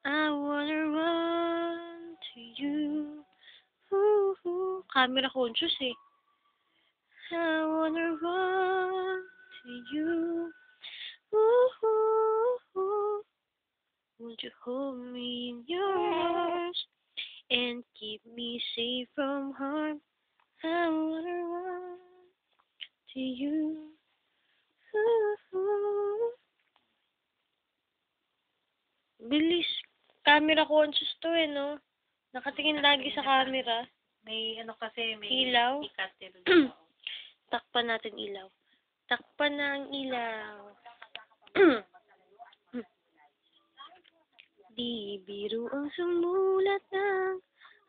I wanna run to you. Ooh, ooh. Camera conscious eh. I wanna run to you. Ooh, ooh, ooh. Won't you hold me in your arms and keep me safe from harm? I wanna run to you. Ooh, ooh. Bilis. Camera conscious to eh, no? Nakatingin lagi sa camera. May ano kasi, may Ilaw. ikatil. Takpan natin ilaw. Takpan na ang ilaw. Di biro ang sumulat ng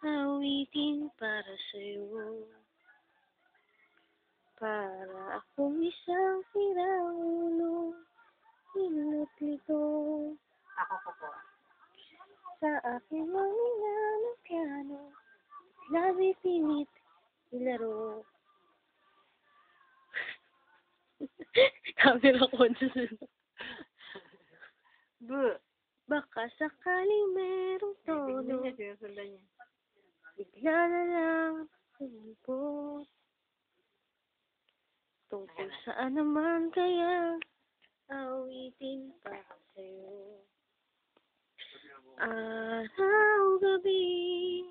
awitin para sa'yo. Para akong isang sirang ulo, hinot lito. Ako po. Sa aking mga ng piano, labi pinit ilaro. Camera conscious. Baka sakaling merong tono, Sinusundan niya. bigla na lang sumumpot. Tungkol saan naman kaya awitin para sa'yo. Araw, gabi.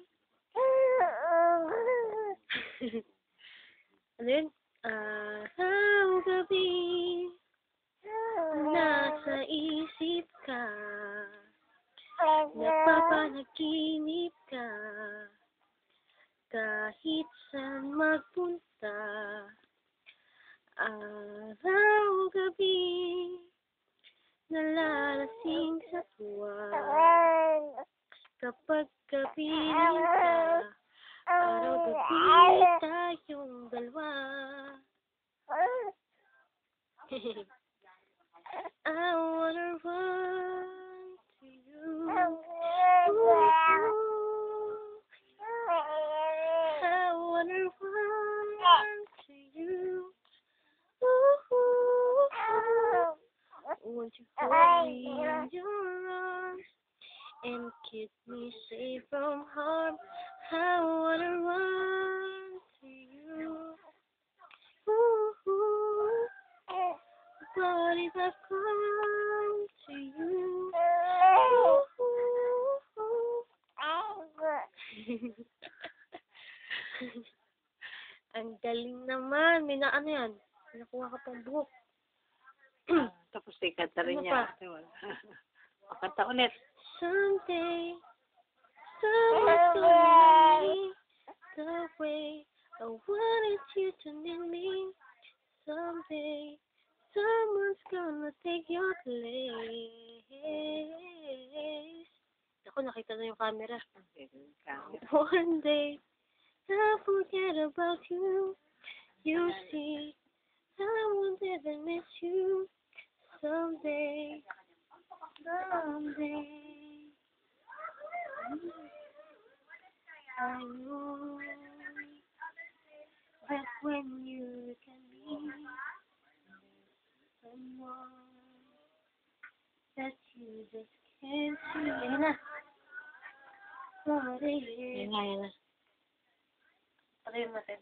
Ano yun? Araw, gabi. Nasa isip ka. Napapanaginip ka. Kahit saan magpunta. Araw, gabi. Nalalasing sa tuwa. Kapag kapiling ka, araw-gabi tayong dalawa. I wanna run to you. Ooh, I wanna run to you. Ooh, won't you hold me in your arms and keep me safe from harm? I wanna run to you. Ooh, what if I come to you? Ang galing naman. May na ano yan? May nakuha ka pang buhok. Tapos sikat na rin Ano niya. pa? Pakanta ulit. Someday, someone's gonna need the way I wanted you to need me. Someday, someone's gonna take your place. Ako, nakita na yung camera. One day, I'll forget about you. You see, I won't ever miss you. Someday, someday, I know that when you look at me, someone that you just can't see. Yan na. What it is. Yan na. Patayin natin.